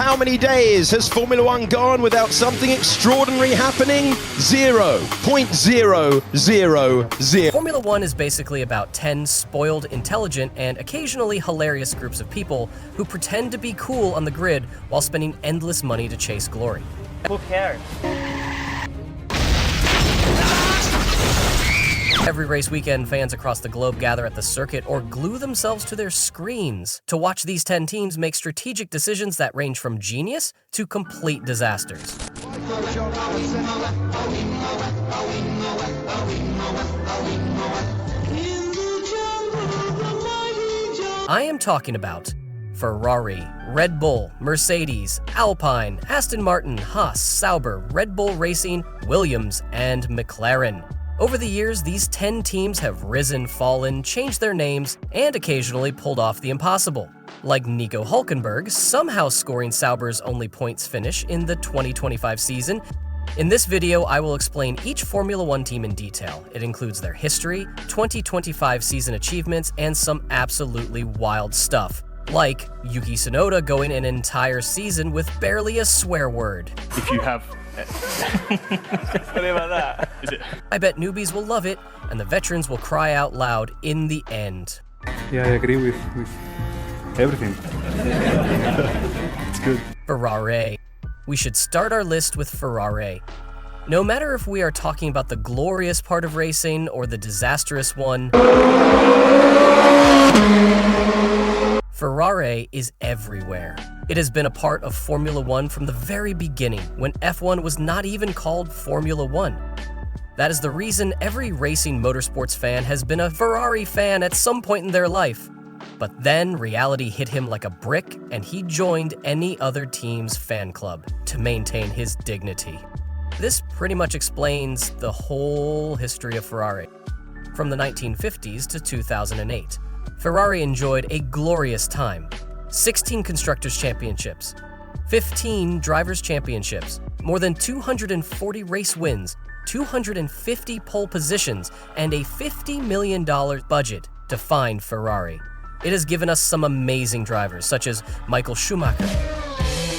How many days has Formula One gone without something extraordinary happening? 0.000. Formula One is basically about 10 spoiled, intelligent, and occasionally hilarious groups of people who pretend to be cool on the grid while spending endless money to chase glory. Who cares? Every race weekend, fans across the globe gather at the circuit or glue themselves to their screens to watch these 10 teams make strategic decisions that range from genius to complete disasters. I am talking about Ferrari, Red Bull, Mercedes, Alpine, Aston Martin, Haas, Sauber, Red Bull Racing, Williams, and McLaren. Over the years, these 10 teams have risen, fallen, changed their names, and occasionally pulled off the impossible. Like Nico Hülkenberg, somehow scoring Sauber's only points finish in the 2025 season. In this video, I will explain each Formula One team in detail. It includes their history, 2025 season achievements, and some absolutely wild stuff. Like Yuki Tsunoda going an entire season with barely a swear word. If you have... What about that? Is it? I bet newbies will love it, and the veterans will cry out loud in the end. Yeah, I agree with everything. It's good. Ferrari. We should start our list with Ferrari. No matter if we are talking about the glorious part of racing or the disastrous one, Ferrari is everywhere. It has been a part of Formula One from the very beginning, when F1 was not even called Formula One. That is the reason every racing motorsports fan has been a Ferrari fan at some point in their life. But then reality hit him like a brick, and he joined any other team's fan club to maintain his dignity. This pretty much explains the whole history of Ferrari. From the 1950s to 2008, Ferrari enjoyed a glorious time. 16 Constructors' Championships, 15 Drivers' Championships, more than 240 race wins, 250 pole positions, and a $50 million budget defined Ferrari. It has given us some amazing drivers, such as Michael Schumacher.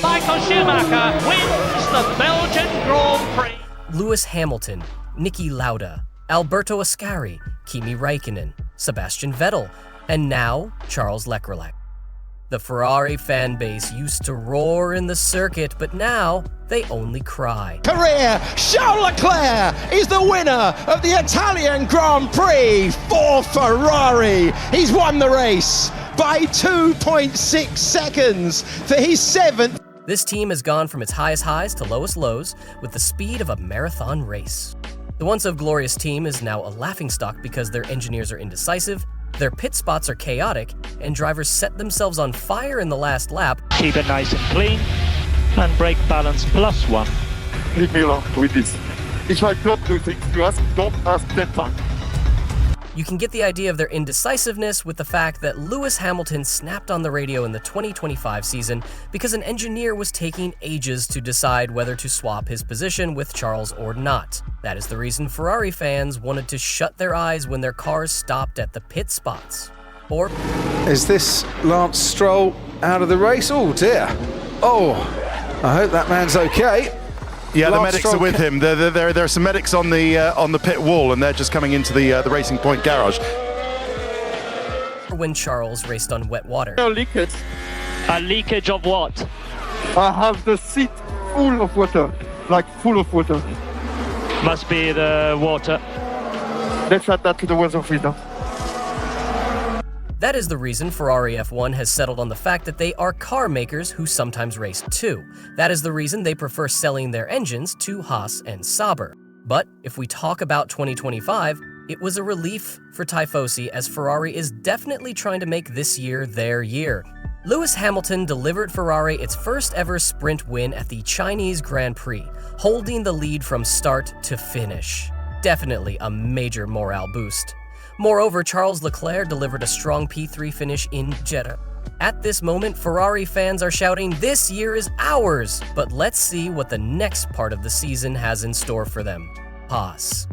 Michael Schumacher wins the Belgian Grand Prix. Lewis Hamilton, Niki Lauda, Alberto Ascari, Kimi Räikkönen, Sebastian Vettel, and now Charles Leclerc. The Ferrari fan base used to roar in the circuit, but now they only cry. Career, Charles Leclerc is the winner of the Italian Grand Prix for Ferrari. He's won the race by 2.6 seconds for his 7th. This team has gone from its highest highs to lowest lows with the speed of a marathon race. The once so glorious team is now a laughingstock because their engineers are indecisive, their pit spots are chaotic, and drivers set themselves on fire in the last lap. Keep it nice and clean, and brake balance +1. Leave me alone with this. If I don't do things to ask, don't ask that time. You can get the idea of their indecisiveness with the fact that Lewis Hamilton snapped on the radio in the 2025 season because an engineer was taking ages to decide whether to swap his position with Charles or not. That is the reason Ferrari fans wanted to shut their eyes when their cars stopped at the pit spots. Or, Is this Lance Stroll out of the race? Oh dear. Oh, I hope that man's okay. Yeah, the Lance medics Stroll are with him. There are some medics on the pit wall, and they're just coming into the Racing Point garage. when Charles raced on wet water. No leakage. A leakage of what? I have the seat full of water, like full of water. Must be the water. Let's add that to the weather filter. That is the reason Ferrari F1 has settled on the fact that they are car makers who sometimes race too. That is the reason they prefer selling their engines to Haas and Sauber. But if we talk about 2025, it was a relief for Tifosi, as Ferrari is definitely trying to make this year their year. Lewis Hamilton delivered Ferrari its first ever sprint win at the Chinese Grand Prix, holding the lead from start to finish. Definitely a major morale boost. Moreover, Charles Leclerc delivered a strong P3 finish in Jeddah. At this moment, Ferrari fans are shouting, "This year is ours!" But let's see what the next part of the season has in store for them. Haas.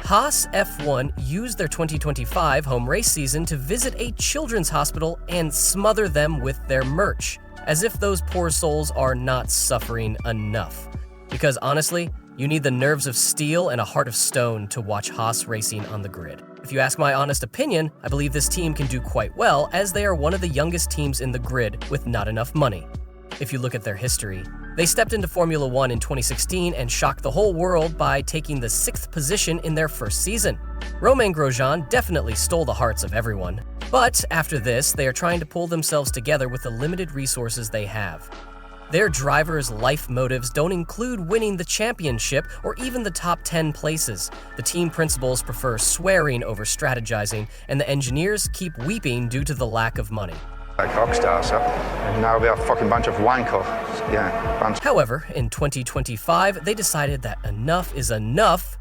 Haas F1 used their 2025 home race season to visit a children's hospital and smother them with their merch. as if those poor souls are not suffering enough. Because honestly, you need the nerves of steel and a heart of stone to watch Haas racing on the grid. If you ask my honest opinion, I believe this team can do quite well, as they are one of the youngest teams in the grid with not enough money. If you look at their history, they stepped into Formula One in 2016 and shocked the whole world by taking the 6th position in their first season. Romain Grosjean definitely stole the hearts of everyone. But after this, they are trying to pull themselves together with the limited resources they have. Their drivers' life motives don't include winning the championship or even the top 10 places. The team principals prefer swearing over strategizing, and the engineers keep weeping due to the lack of money. Like rock stars, and now we are a fucking bunch of wankers. Yeah. However, in 2025, they decided that enough is enough.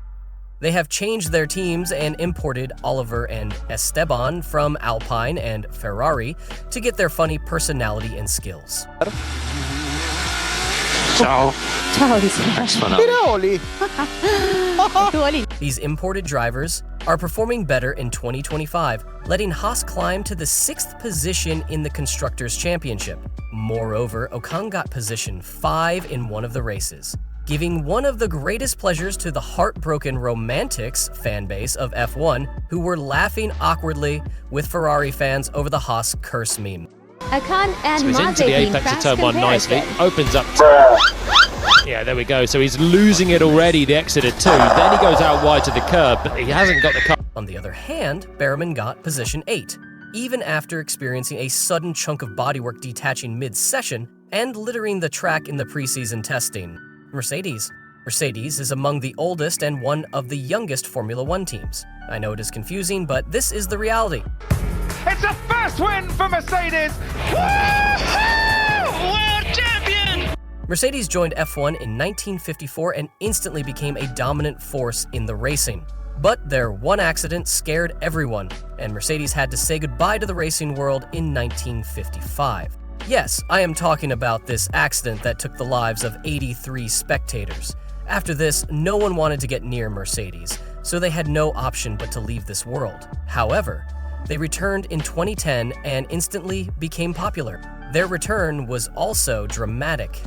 They have changed their teams and imported Oliver and Esteban from Alpine and Ferrari to get their funny personality and skills. Ciao. These imported drivers are performing better in 2025, letting Haas climb to the 6th position in the Constructors' Championship. Moreover, Ocon got position 5 in one of the races, giving one of the greatest pleasures to the heartbroken romantics fanbase of F1, who were laughing awkwardly with Ferrari fans over the Haas curse meme. Ocon and So he's into the apex of turn 1 nicely, opens up. Yeah, there we go. So he's losing it already, the exit at 2. Then he goes out wide to the curb, but he hasn't got the car. On the other hand, Behrman got position 8, even after experiencing a sudden chunk of bodywork detaching mid-session and littering the track in the preseason testing. Mercedes is among the oldest and one of the youngest Formula One teams. I know it is confusing, but this is the reality. It's a first win for Mercedes! Woo-hoo! World champion! Mercedes joined F1 in 1954 and instantly became a dominant force in the racing. But their one accident scared everyone, and Mercedes had to say goodbye to the racing world in 1955. Yes, I am talking about this accident that took the lives of 83 spectators. After this, no one wanted to get near Mercedes, so they had no option but to leave this world. However, they returned in 2010 and instantly became popular. Their return was also dramatic.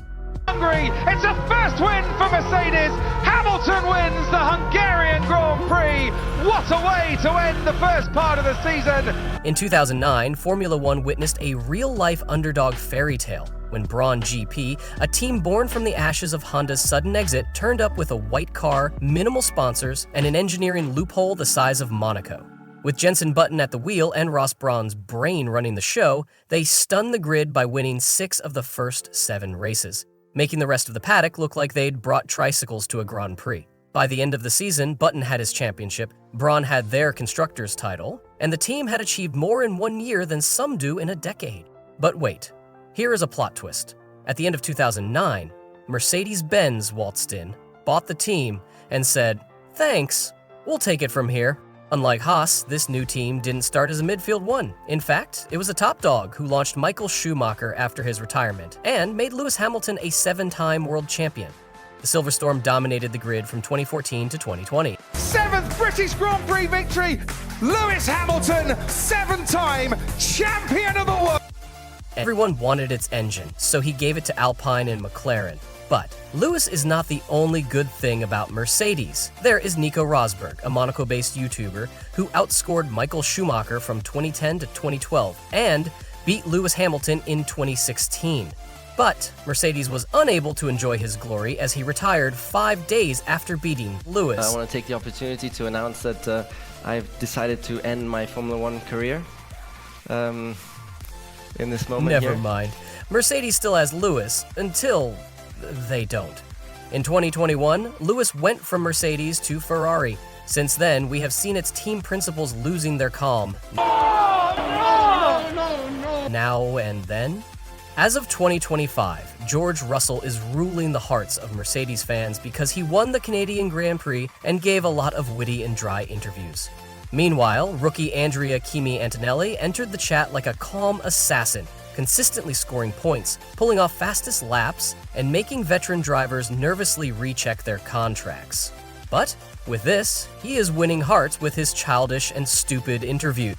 Hungary, it's a first win for Mercedes. Hamilton wins the Hungarian Grand Prix. What a way to end the first part of the season. In 2009, Formula One witnessed a real-life underdog fairy tale when Braun GP, a team born from the ashes of Honda's sudden exit, turned up with a white car, minimal sponsors, and an engineering loophole the size of Monaco. With Jenson Button at the wheel and Ross Brawn's brain running the show, they stunned the grid by winning 6 of the first 7 races, making the rest of the paddock look like they'd brought tricycles to a Grand Prix. By the end of the season, Button had his championship, Brawn had their constructors' title, and the team had achieved more in 1 year than some do in a decade. But wait, here is a plot twist. At the end of 2009, Mercedes-Benz waltzed in, bought the team, and said, "Thanks, we'll take it from here." Unlike Haas, this new team didn't start as a midfield one. In fact, it was a top dog who launched Michael Schumacher after his retirement and made Lewis Hamilton a 7-time world champion. The Silverstorm dominated the grid from 2014 to 2020. 7th British Grand Prix victory. Lewis Hamilton, 7-time champion of the world. Everyone wanted its engine, so he gave it to Alpine and McLaren. But Lewis is not the only good thing about Mercedes. There is Nico Rosberg, a Monaco-based YouTuber who outscored Michael Schumacher from 2010 to 2012 and beat Lewis Hamilton in 2016. But Mercedes was unable to enjoy his glory as he retired 5 days after beating Lewis. I want to take the opportunity to announce that I've decided to end my Formula One career in this moment. Never mind. Mercedes still has Lewis until they don't. In 2021, Lewis went from Mercedes to Ferrari. Since then, we have seen its team principals losing their calm. Now and then? As of 2025, George Russell is ruling the hearts of Mercedes fans because he won the Canadian Grand Prix and gave a lot of witty and dry interviews. Meanwhile, rookie Andrea Kimi Antonelli entered the chat like a calm assassin, consistently scoring points, pulling off fastest laps, and making veteran drivers nervously recheck their contracts. But with this, he is winning hearts with his childish and stupid interview.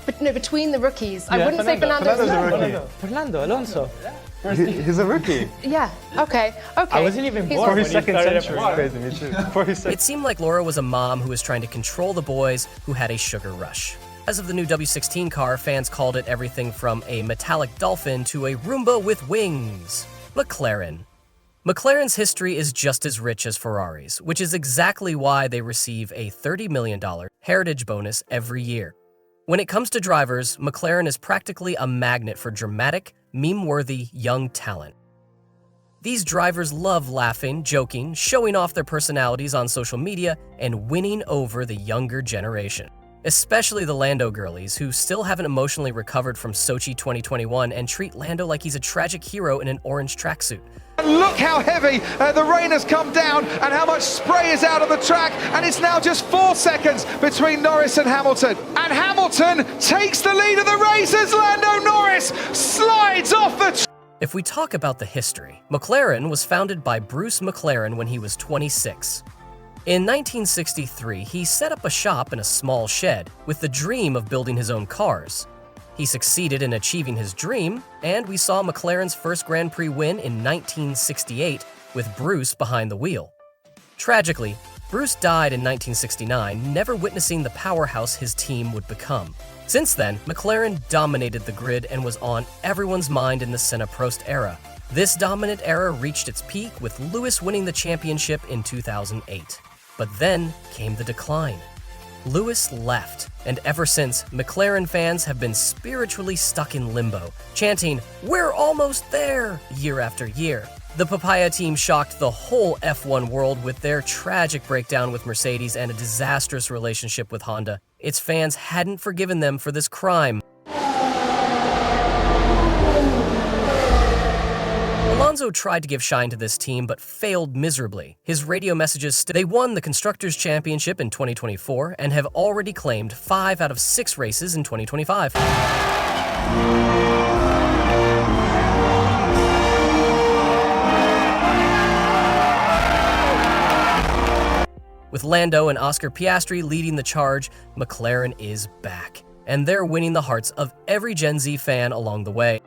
But no, between the rookies. I wouldn't say Fernando's a rookie. Fernando Alonso. He's a rookie. Yeah, okay. I wasn't even born when he started F1. It seemed like Laura was a mom who was trying to control the boys who had a sugar rush. As of the new W16 car, fans called it everything from a metallic dolphin to a Roomba with wings. McLaren. McLaren's history is just as rich as Ferrari's, which is exactly why they receive a $30 million heritage bonus every year. When it comes to drivers, McLaren is practically a magnet for dramatic, meme-worthy young talent. These drivers love laughing, joking, showing off their personalities on social media, and winning over the younger generation. Especially the Lando girlies, who still haven't emotionally recovered from Sochi 2021 and treat Lando like he's a tragic hero in an orange tracksuit. Look how heavy the rain has come down and how much spray is out of the track, and it's now just 4 seconds between Norris and Hamilton. And Hamilton takes the lead of the race as Lando Norris slides off the track. If we talk about the history, McLaren was founded by Bruce McLaren when he was 26. In 1963, he set up a shop in a small shed with the dream of building his own cars. He succeeded in achieving his dream, and we saw McLaren's first Grand Prix win in 1968 with Bruce behind the wheel. Tragically, Bruce died in 1969, never witnessing the powerhouse his team would become. Since then, McLaren dominated the grid and was on everyone's mind in the Senna-Prost era. This dominant era reached its peak with Lewis winning the championship in 2008. But then came the decline. Lewis left, and ever since, McLaren fans have been spiritually stuck in limbo, chanting, "We're almost there," year after year. The Papaya team shocked the whole F1 world with their tragic breakdown with Mercedes and a disastrous relationship with Honda. Its fans hadn't forgiven them for this crime. Alonso tried to give shine to this team, but failed miserably. His radio messages they won the Constructors' Championship in 2024 and have already claimed 5 out of 6 races in 2025. With Lando and Oscar Piastri leading the charge, McLaren is back, and they're winning the hearts of every Gen Z fan along the way.